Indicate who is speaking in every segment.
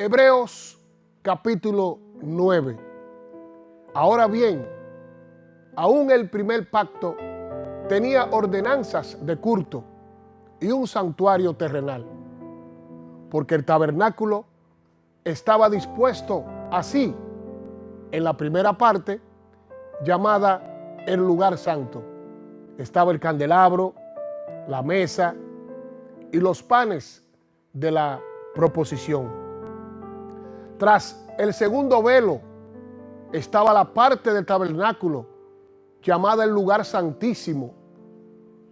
Speaker 1: Hebreos capítulo 9. Ahora bien, aún el primer pacto tenía ordenanzas de culto y un santuario terrenal, porque el tabernáculo estaba dispuesto así en la primera parte, llamada el lugar santo. Estaba el candelabro, la mesa y los panes de la proposición. Tras el segundo velo estaba la parte del tabernáculo llamada el lugar santísimo,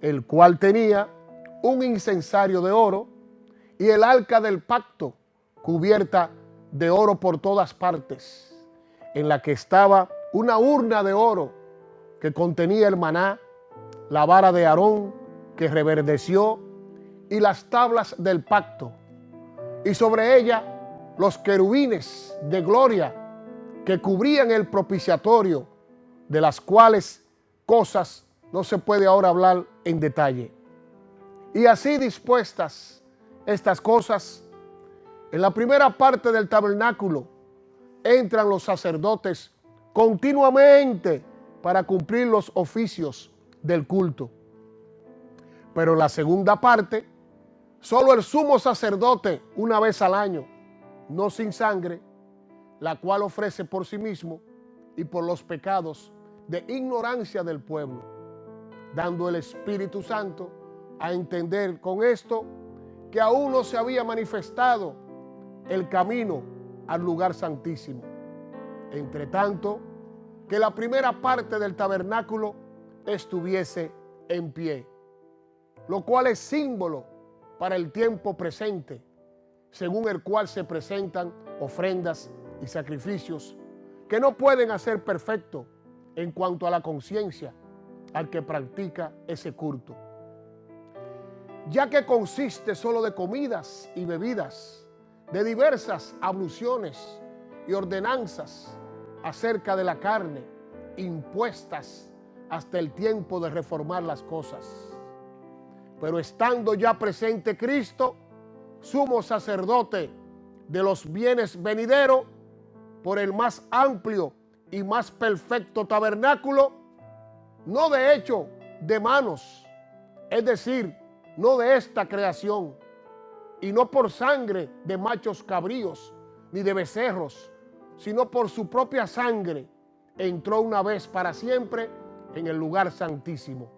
Speaker 1: el cual tenía un incensario de oro y el arca del pacto cubierta de oro por todas partes, en la que estaba una urna de oro que contenía el maná, la vara de Aarón que reverdeció y las tablas del pacto, y sobre ella los querubines de gloria que cubrían el propiciatorio, de las cuales cosas no se puede ahora hablar en detalle. Y así dispuestas estas cosas, en la primera parte del tabernáculo entran los sacerdotes continuamente para cumplir los oficios del culto. Pero en la segunda parte, solo el sumo sacerdote una vez al año, no sin sangre, la cual ofrece por sí mismo y por los pecados de ignorancia del pueblo, dando el Espíritu Santo a entender con esto que aún no se había manifestado el camino al lugar santísimo. Entre tanto, que la primera parte del tabernáculo estuviese en pie, lo cual es símbolo para el tiempo presente, según el cual se presentan ofrendas y sacrificios que no pueden hacer perfecto en cuanto a la conciencia al que practica ese culto, ya que consiste solo de comidas y bebidas, de diversas abluciones y ordenanzas acerca de la carne, impuestas hasta el tiempo de reformar las cosas. Pero estando ya presente Cristo, sumo sacerdote de los bienes venideros, por el más amplio y más perfecto tabernáculo, no de hecho de manos, es decir, no de esta creación, y no por sangre de machos cabríos ni de becerros, sino por su propia sangre, entró una vez para siempre en el lugar santísimo,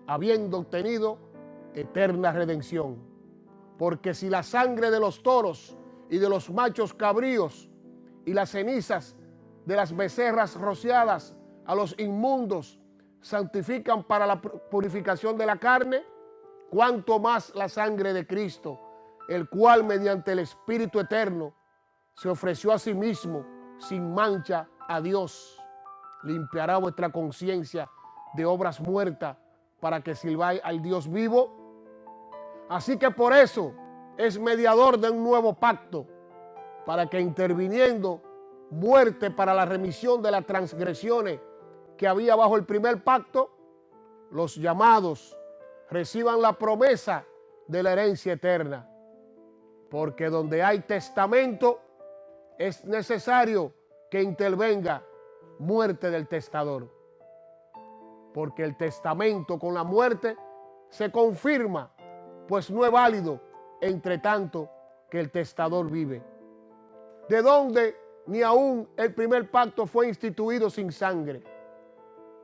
Speaker 1: habiendo obtenido eterna redención. Porque si la sangre de los toros y de los machos cabríos y las cenizas de las becerras rociadas a los inmundos santifican para la purificación de la carne, cuanto más la sangre de Cristo, el cual mediante el Espíritu eterno se ofreció a sí mismo sin mancha a Dios, limpiará vuestra conciencia de obras muertas para que sirváis al Dios vivo. Así que por eso es mediador de un nuevo pacto, para que interviniendo muerte para la remisión de las transgresiones que había bajo el primer pacto, los llamados reciban la promesa de la herencia eterna. Porque donde hay testamento es necesario que intervenga muerte del testador. Porque el testamento con la muerte se confirma, pues no es válido entre tanto que el testador vive. De donde ni aún el primer pacto fue instituido sin sangre,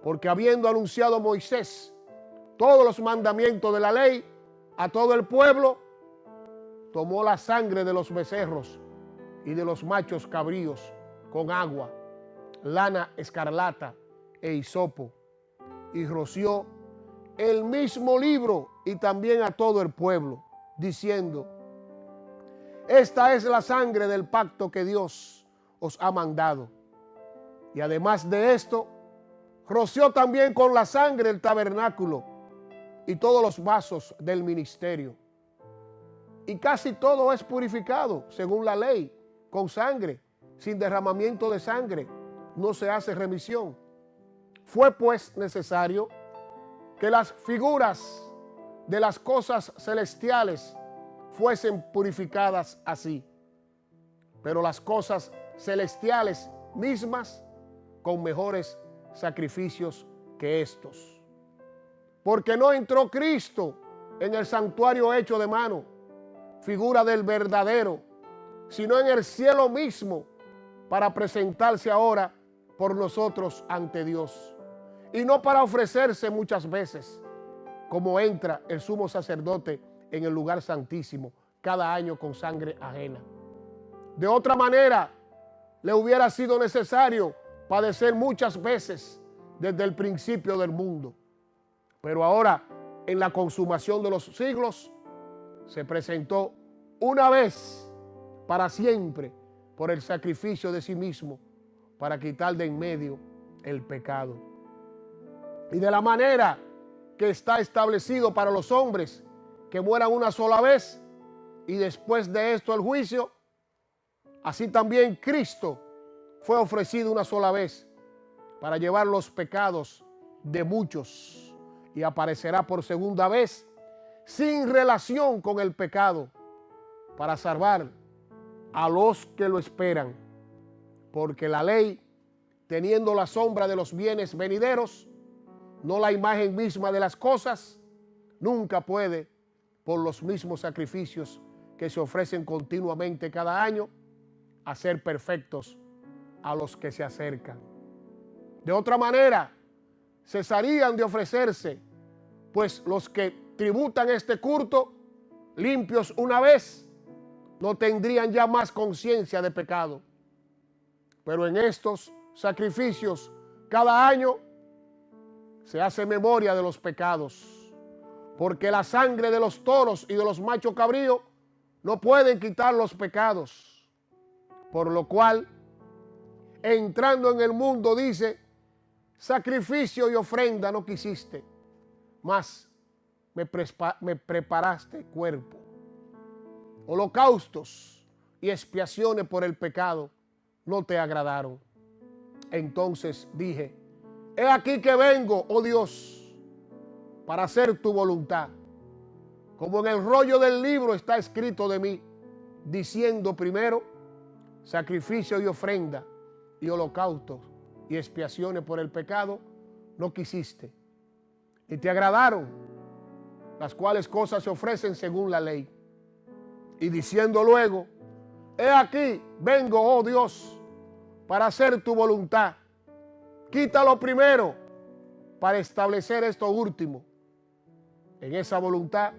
Speaker 1: porque habiendo anunciado Moisés todos los mandamientos de la ley a todo el pueblo, tomó la sangre de los becerros y de los machos cabríos con agua, lana escarlata e hisopo, y roció el mismo libro y también a todo el pueblo, diciendo: esta es la sangre del pacto que Dios os ha mandado. Y además de esto, roció también con la sangre el tabernáculo y todos los vasos del ministerio. Y casi todo es purificado, según la ley, con sangre. Sin derramamiento de sangre no se hace remisión. Fue pues necesario que las figuras de las cosas celestiales fuesen purificadas así. pero las cosas celestiales mismas con mejores sacrificios que estos. Porque no entró Cristo en el santuario hecho de mano, figura del verdadero, sino en el cielo mismo, para presentarse ahora por nosotros ante Dios, y no para ofrecerse muchas veces, como entra el sumo sacerdote en el lugar santísimo cada año con sangre ajena. De otra manera, le hubiera sido necesario padecer muchas veces desde el principio del mundo. Pero ahora, en la consumación de los siglos, se presentó una vez para siempre por el sacrificio de sí mismo para quitar de en medio el pecado. Y de la manera que está establecido para los hombres que mueran una sola vez y después de esto el juicio, así también Cristo fue ofrecido una sola vez para llevar los pecados de muchos y aparecerá por segunda vez sin relación con el pecado para salvar a los que lo esperan. Porque la ley, teniendo la sombra de los bienes venideros, no la imagen misma de las cosas, nunca puede, por los mismos sacrificios que se ofrecen continuamente cada año, hacer perfectos a los que se acercan. De otra manera, cesarían de ofrecerse, pues los que tributan este culto, limpios una vez, no tendrían ya más conciencia de pecado. Pero en estos sacrificios, cada año, se hace memoria de los pecados, porque la sangre de los toros y de los machos cabríos no pueden quitar los pecados. Por lo cual, entrando en el mundo, dice, sacrificio y ofrenda no quisiste, mas me preparaste cuerpo. Holocaustos y expiaciones por el pecado no te agradaron. Entonces dije, he aquí que vengo, oh Dios, para hacer tu voluntad. Como en el rollo del libro está escrito de mí, diciendo primero, sacrificio y ofrenda y holocaustos y expiaciones por el pecado no quisiste, y te agradaron, las cuales cosas se ofrecen según la ley. Y diciendo luego, he aquí, vengo, oh Dios, para hacer tu voluntad. Quítalo primero para establecer esto último. En esa voluntad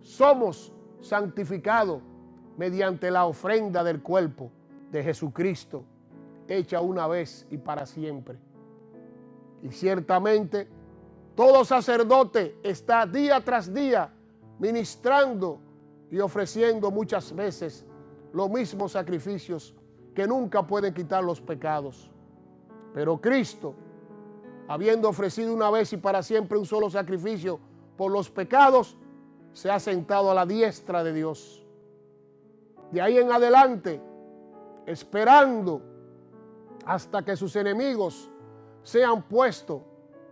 Speaker 1: somos santificados mediante la ofrenda del cuerpo de Jesucristo, hecha una vez y para siempre. Y ciertamente todo sacerdote está día tras día ministrando y ofreciendo muchas veces los mismos sacrificios que nunca pueden quitar los pecados. Pero Cristo, habiendo ofrecido una vez y para siempre un solo sacrificio por los pecados, se ha sentado a la diestra de Dios. De ahí en adelante, esperando hasta que sus enemigos sean puestos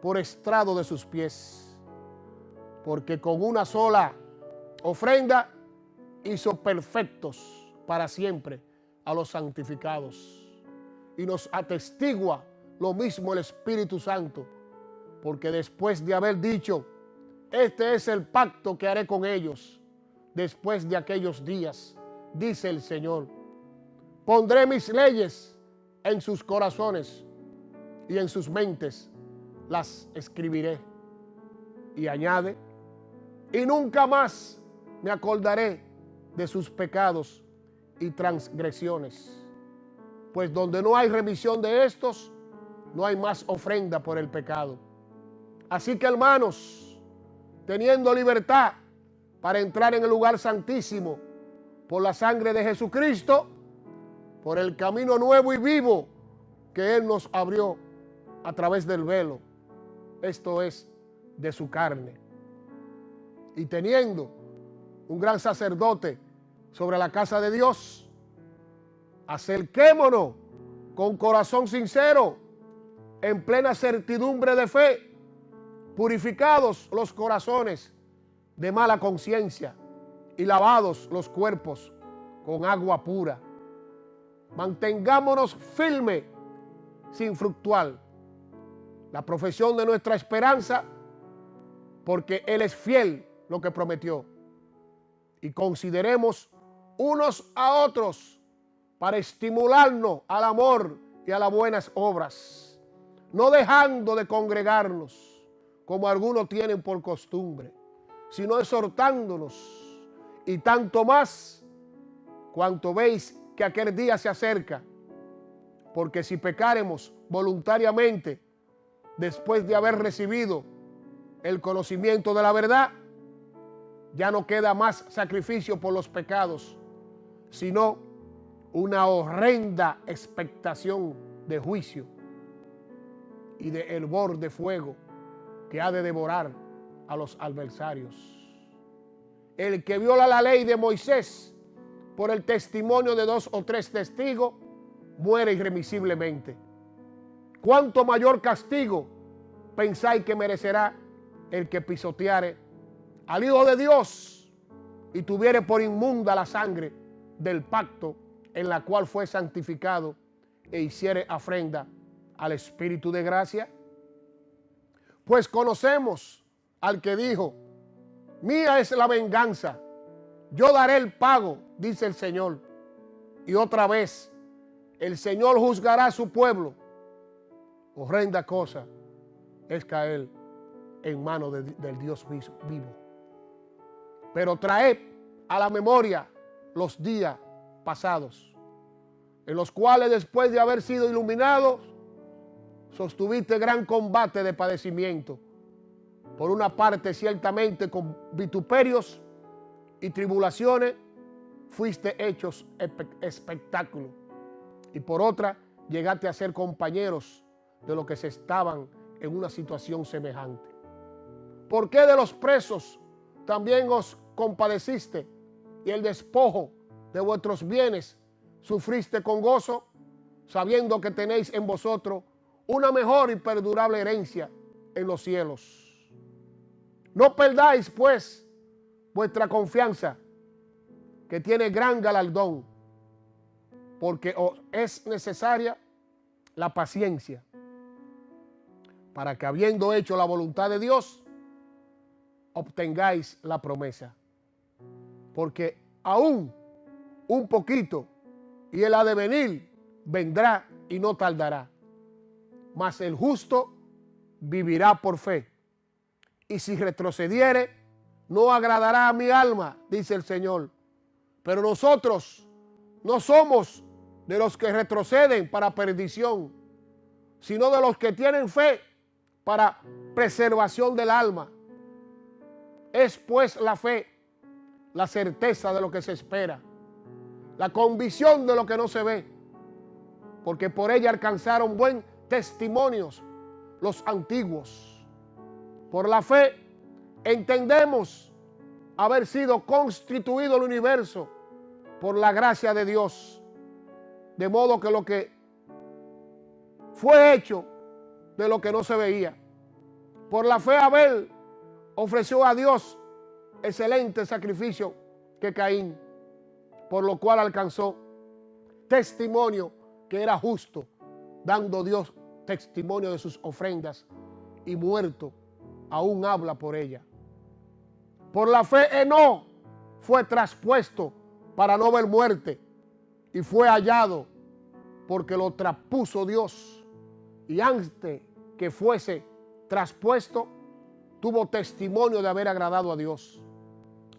Speaker 1: por estrado de sus pies. Porque con una sola ofrenda hizo perfectos para siempre a los santificados. Y nos atestigua lo mismo el Espíritu Santo, porque después de haber dicho, este es el pacto que haré con ellos después de aquellos días, dice el Señor, pondré mis leyes en sus corazones y en sus mentes las escribiré. Y añade, y nunca más me acordaré de sus pecados y transgresiones. Pues donde no hay remisión de estos, no hay más ofrenda por el pecado. Así que, hermanos, teniendo libertad para entrar en el lugar santísimo por la sangre de Jesucristo, por el camino nuevo y vivo que Él nos abrió a través del velo, esto es, de su carne. Y teniendo un gran sacerdote sobre la casa de Dios, acerquémonos con corazón sincero, en plena certidumbre de fe, purificados los corazones de mala conciencia y lavados los cuerpos con agua pura. mantengámonos firmes sin fluctuar la profesión de nuestra esperanza, porque Él es fiel lo que prometió. Y consideremos unos a otros para estimularnos al amor y a las buenas obras, no dejando de congregarnos como algunos tienen por costumbre, sino exhortándonos, y tanto más cuanto veis que aquel día se acerca. Porque si pecáremos voluntariamente después de haber recibido el conocimiento de la verdad, ya no queda más sacrificio por los pecados, sino una horrenda expectación de juicio y de hervor de fuego que ha de devorar a los adversarios. El que viola la ley de Moisés por el testimonio de 2 o 3 testigos muere irremisiblemente. ¿Cuánto mayor castigo pensáis que merecerá el que pisoteare al Hijo de Dios y tuviere por inmunda la sangre del pacto en la cual fue santificado e hiciere afrenta al Espíritu de gracia? Pues conocemos al que dijo: mía es la venganza, yo daré el pago, dice el Señor. Y otra vez, el Señor juzgará a su pueblo. Horrenda cosa es caer en manos del Dios vivo. Pero traed a la memoria los días pasados, en los cuales, después de haber sido iluminados, sostuviste gran combate de padecimiento. Por una parte, ciertamente con vituperios y tribulaciones fuiste hechos espectáculo, y por otra, llegaste a ser compañeros de los que se estaban en una situación semejante. ¿Por qué de los presos también os compadeciste, y el despojo de vuestros bienes sufriste con gozo, sabiendo que tenéis en vosotros una mejor y perdurable herencia en los cielos? No perdáis, pues, vuestra confianza, que tiene gran galardón, porque os es necesaria la paciencia, para que, habiendo hecho la voluntad de Dios, obtengáis la promesa. Porque aún un poquito, y Él ha de venir, vendrá y no tardará. Mas el justo vivirá por fe. Y si retrocediere, no agradará a mi alma, dice el Señor. Pero nosotros no somos de los que retroceden para perdición, sino de los que tienen fe para preservación del alma. Es pues la fe, la certeza de lo que se espera, la convicción de lo que no se ve, porque por ella alcanzaron buen testimonios los antiguos. Por la fe entendemos haber sido constituido el universo por la gracia de Dios, de modo que lo que fue hecho de lo que no se veía. Por la fe Abel ofreció a Dios excelente sacrificio que Caín, por lo cual alcanzó testimonio que era justo, dando Dios testimonio de sus ofrendas, y muerto aún habla por ella. Por la fe Enoc fue traspuesto para no ver muerte, y fue hallado porque lo traspuso Dios, y antes que fuese traspuesto tuvo testimonio de haber agradado a Dios.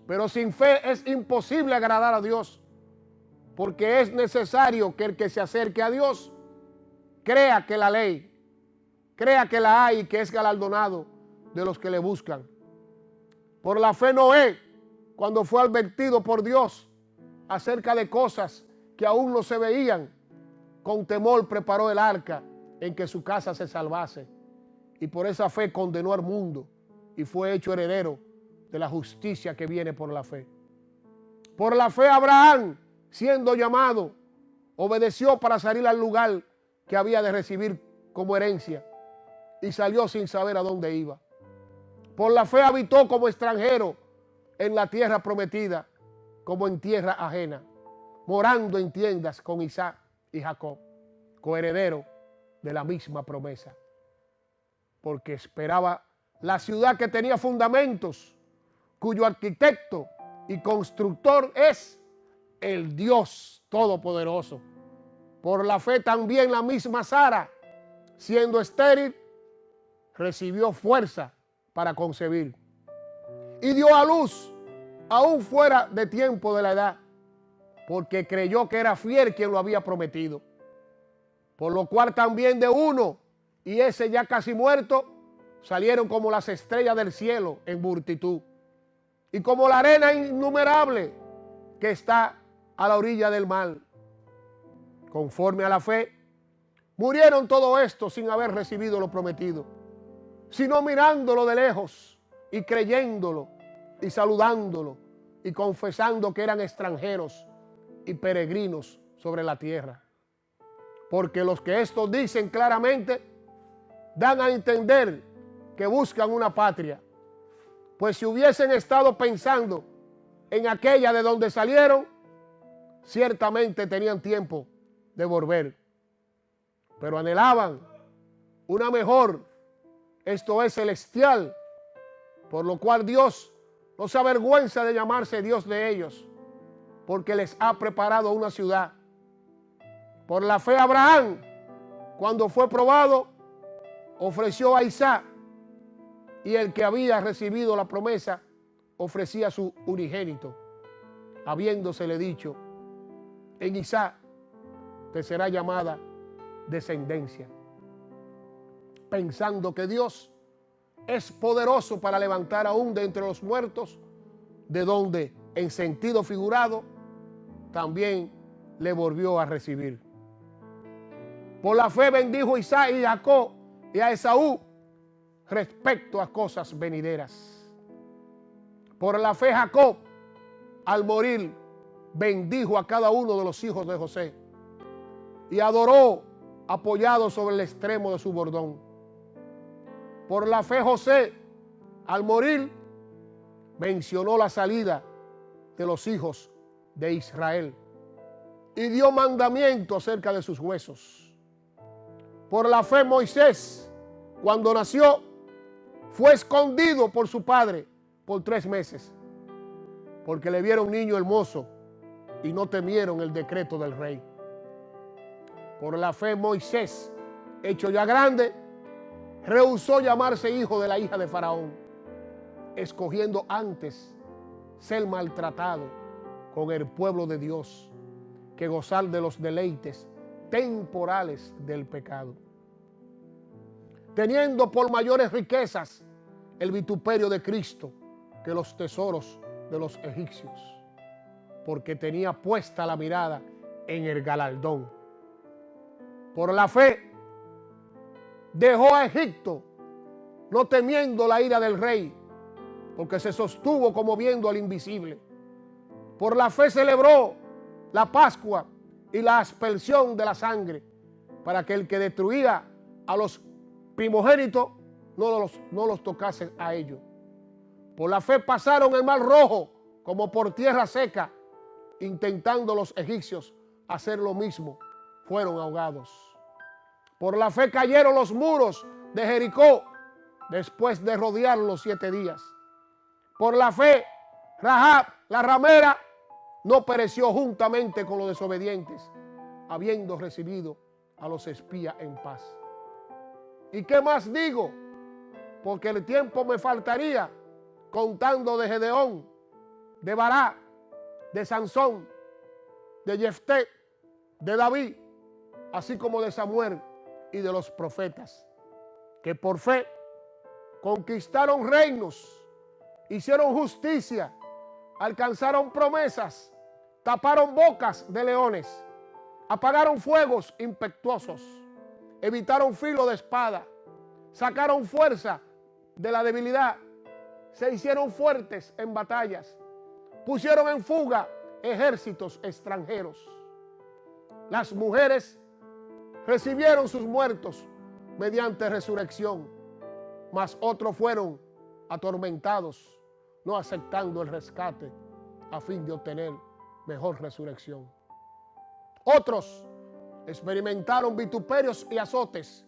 Speaker 1: Pero sin fe es imposible agradar a Dios, porque es necesario que el que se acerque a Dios crea que la ley, crea que la hay y que es galardonado de los que le buscan. Por la fe Noé, cuando fue advertido por Dios acerca de cosas que aún no se veían, con temor preparó el arca en que su casa se salvase, y por esa fe condenó al mundo y fue hecho heredero de la justicia que viene por la fe. Por la fe Abraham, siendo llamado, obedeció para salir al lugar que había de recibir como herencia, y salió sin saber a dónde iba. Por la fe habitó como extranjero en la tierra prometida, como en tierra ajena, morando en tiendas con Isaac y Jacob, coheredero de la misma promesa, porque esperaba la ciudad que tenía fundamentos, cuyo arquitecto y constructor es el Dios Todopoderoso. Por la fe también la misma Sara, siendo estéril, recibió fuerza para concebir y dio a luz aún fuera de tiempo de la edad, porque creyó que era fiel quien lo había prometido. Por lo cual también de uno, y ese ya casi muerto, salieron como las estrellas del cielo en multitud, y como la arena innumerable que está a la orilla del mar. Conforme a la fe, murieron todo esto sin haber recibido lo prometido, sino mirándolo de lejos y creyéndolo y saludándolo y confesando que eran extranjeros y peregrinos sobre la tierra. Porque los que esto dicen claramente dan a entender que buscan una patria, pues si hubiesen estado pensando en aquella de donde salieron, ciertamente tenían tiempo de volver, pero anhelaban una mejor, esto es celestial, por lo cual Dios no se avergüenza de llamarse Dios de ellos, porque les ha preparado una ciudad. Por la fe Abraham, cuando fue probado, ofreció a Isaac, y el que había recibido la promesa ofrecía a su unigénito, habiéndosele dicho: en Isaac te será llamada descendencia, pensando que Dios es poderoso para levantar aún de entre los muertos, de donde, en sentido figurado, también le volvió a recibir. Por la fe bendijo Isaac y Jacob y a Esaú respecto a cosas venideras. Por la fe Jacob, al morir, bendijo a cada uno de los hijos de José y adoró apoyado sobre el extremo de su bordón. Por la fe José, al morir, mencionó la salida de los hijos de Israel y dio mandamiento acerca de sus huesos. Por la fe Moisés, cuando nació, fue escondido por su padre por 3 meses, porque le vieron niño hermoso y no temieron el decreto del rey. Por la fe Moisés, hecho ya grande, rehusó llamarse hijo de la hija de Faraón, escogiendo antes ser maltratado con el pueblo de Dios que gozar de los deleites temporales del pecado, teniendo por mayores riquezas el vituperio de Cristo que los tesoros de los egipcios, porque tenía puesta la mirada en el galardón. Por la fe dejó a Egipto, no temiendo la ira del rey, porque se sostuvo como viendo al invisible. Por la fe celebró la Pascua y la aspersión de la sangre, para que el que destruía a los primogénitos no los tocase a ellos. Por la fe pasaron el mar rojo como por tierra seca, intentando los egipcios hacer lo mismo, fueron ahogados. Por la fe cayeron los muros de Jericó después de rodearlos 7 días. Por la fe, Rahab, la ramera, no pereció juntamente con los desobedientes, habiendo recibido a los espías en paz. ¿Y qué más digo? Porque el tiempo me faltaría contando de Gedeón, de Bará, de Sansón, de Jefté, de David, así como de Samuel y de los profetas, que por fe conquistaron reinos, hicieron justicia, alcanzaron promesas, taparon bocas de leones, apagaron fuegos impetuosos, evitaron filo de espada, sacaron fuerza de la debilidad, se hicieron fuertes en batallas, pusieron en fuga ejércitos extranjeros. Las mujeres recibieron sus muertos mediante resurrección, mas otros fueron atormentados, no aceptando el rescate a fin de obtener mejor resurrección. Otros Experimentaron vituperios y azotes,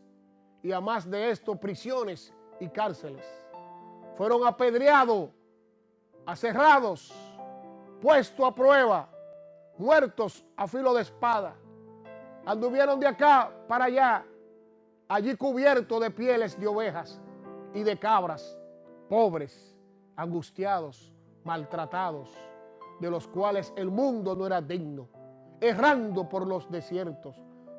Speaker 1: y además de esto, prisiones y cárceles. Fueron apedreados, aserrados, puestos a prueba, muertos a filo de espada. Anduvieron de acá para allá, allí cubiertos de pieles de ovejas y de cabras, pobres, angustiados, maltratados, de los cuales el mundo no era digno, errando por los desiertos,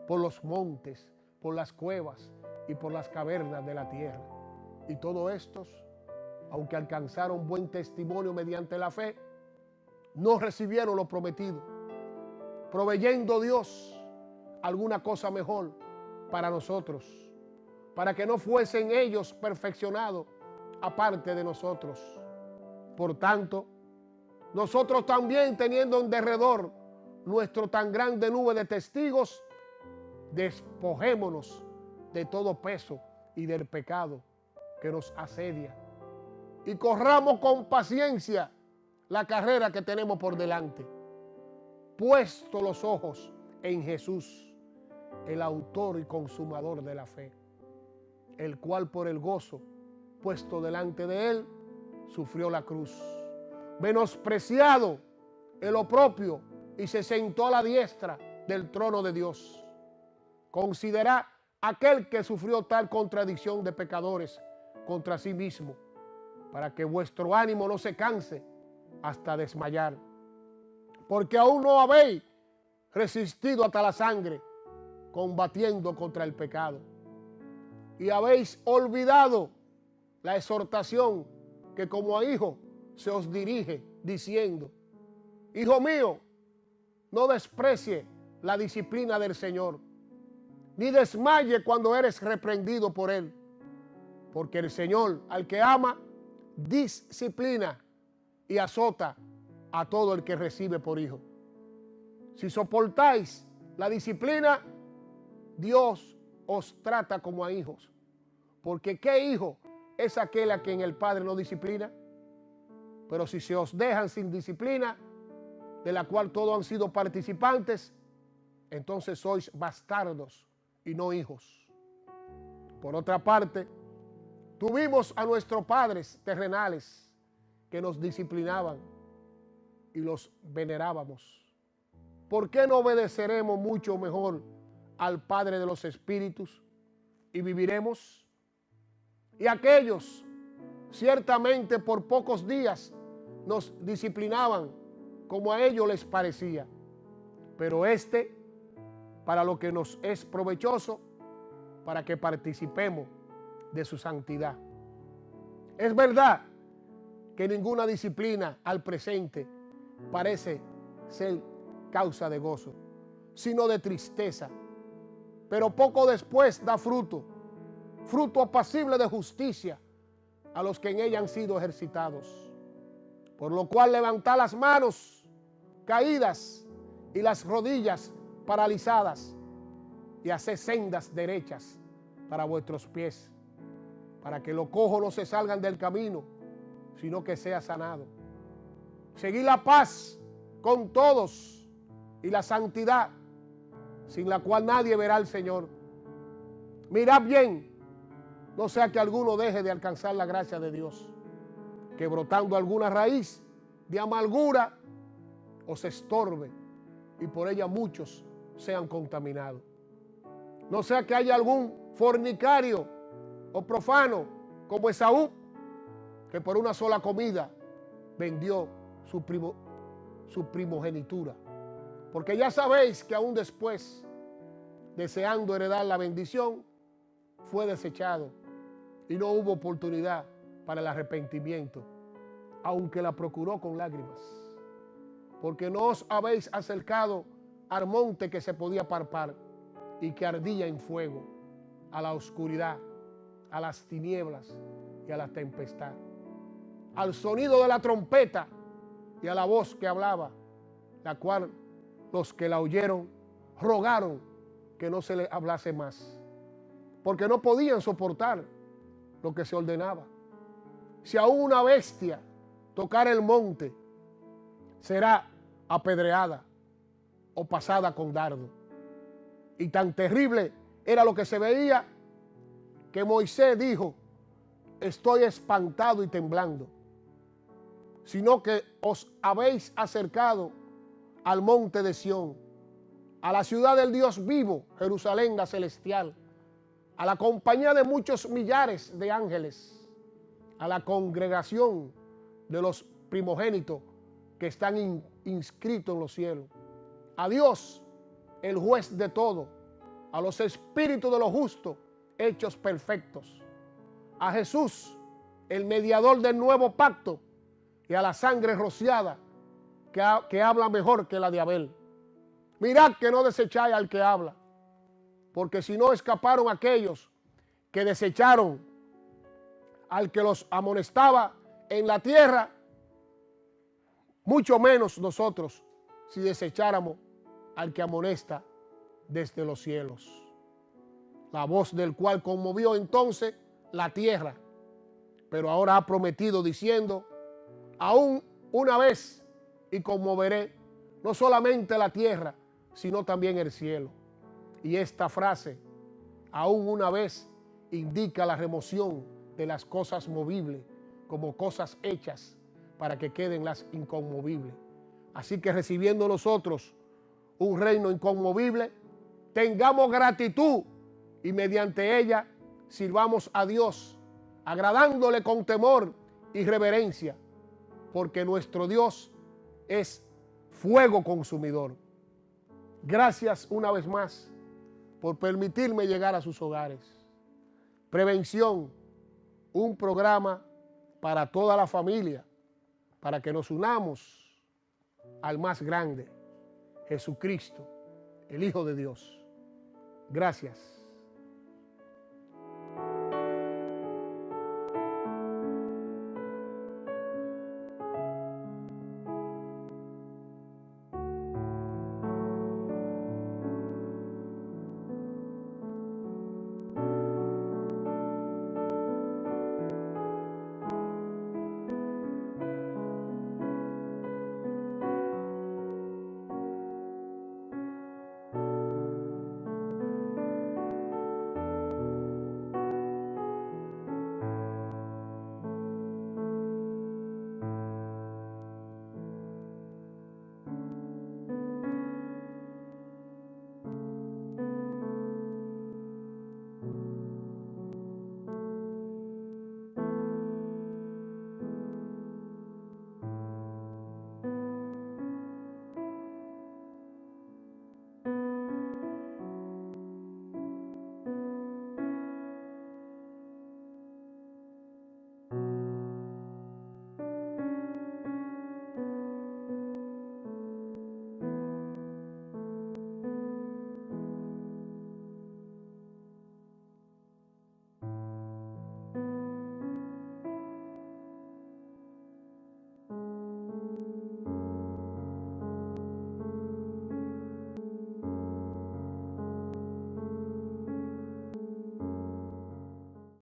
Speaker 1: por los montes, por las cuevas y por las cavernas de la tierra. Y todos estos, aunque alcanzaron buen testimonio mediante la fe, no recibieron lo prometido, proveyendo Dios alguna cosa mejor para nosotros, para que no fuesen ellos perfeccionados aparte de nosotros. Por tanto, nosotros también, teniendo en derredor nuestro tan grande nube de testigos, despojémonos de todo peso y del pecado que nos asedia, y corramos con paciencia la carrera que tenemos por delante, puesto los ojos en Jesús, el autor y consumador de la fe, el cual por el gozo puesto delante de él sufrió la cruz, menospreciado el oprobio, y se sentó a la diestra del trono de Dios. Considerad aquel que sufrió tal contradicción de pecadores contra sí mismo, para que vuestro ánimo no se canse hasta desmayar. Porque aún no habéis resistido hasta la sangre, combatiendo contra el pecado. Y habéis olvidado la exhortación que como a hijo se os dirige, diciendo: Hijo mío, no desprecie la disciplina del Señor, ni desmaye cuando eres reprendido por Él. Porque el Señor, al que ama, disciplina y azota a todo el que recibe por hijo. Si soportáis la disciplina, Dios os trata como a hijos. Porque ¿qué hijo es aquel a quien el Padre no disciplina? Pero si se os dejan sin disciplina, de la cual todos han sido participantes, entonces sois bastardos y no hijos. Por otra parte, tuvimos a nuestros padres terrenales que nos disciplinaban y los venerábamos. ¿Por qué no obedeceremos mucho mejor al Padre de los Espíritus y viviremos? Y aquellos ciertamente por pocos días nos disciplinaban como a ellos les parecía, pero para lo que nos es provechoso, para que participemos de su santidad. Es verdad que ninguna disciplina al presente parece ser causa de gozo, sino de tristeza, pero poco después da fruto apacible de justicia a los que en ella han sido ejercitados. Por lo cual levantad las manos caídas y las rodillas paralizadas, y haced sendas derechas para vuestros pies, para que los cojos no se salgan del camino, sino que sea sanado. Seguid la paz con todos y la santidad, sin la cual nadie verá al Señor. Mirad bien, no sea que alguno deje de alcanzar la gracia de Dios, que brotando alguna raíz de amargura os estorbe, y por ella muchos sean contaminados. No sea que haya algún fornicario o profano como Esaú, que por una sola comida vendió su primogenitura. Porque ya sabéis que aún después, deseando heredar la bendición, fue desechado y no hubo oportunidad para el arrepentimiento, aunque la procuró con lágrimas. Porque no os habéis acercado al monte que se podía palpar y que ardía en fuego, a la oscuridad, a las tinieblas y a la tempestad, al sonido de la trompeta y a la voz que hablaba, la cual los que la oyeron rogaron que no se les hablase más, porque no podían soportar lo que se ordenaba. Si aún una bestia tocara el monte, será apedreada o pasada con dardo. Y tan terrible era lo que se veía que Moisés dijo: estoy espantado y temblando, sino que os habéis acercado al monte de Sión, a la ciudad del Dios vivo, Jerusalén la celestial, a la compañía de muchos millares de ángeles, a la congregación de los primogénitos que están inscritos en los cielos, a Dios, el juez de todo, a los espíritus de los justos hechos perfectos, a Jesús, el mediador del nuevo pacto, y a la sangre rociada que habla mejor que la de Abel. Mirad que no desecháis al que habla, porque si no escaparon aquellos que desecharon al que los amonestaba en la tierra, mucho menos nosotros si desecháramos al que amonesta desde los cielos. La voz del cual conmovió entonces la tierra, pero ahora ha prometido diciendo: aún una vez y conmoveré no solamente la tierra, sino también el cielo. Y esta frase, aún una vez, indica la remoción de las cosas movibles como cosas hechas para que queden las inconmovibles. Así que recibiendo nosotros un reino inconmovible, tengamos gratitud y mediante ella sirvamos a Dios, agradándole con temor y reverencia, porque nuestro Dios es fuego consumidor. Gracias una vez más por permitirme llegar a sus hogares. Prevención, un programa para toda la familia, para que nos unamos al más grande, Jesucristo, el Hijo de Dios. Gracias.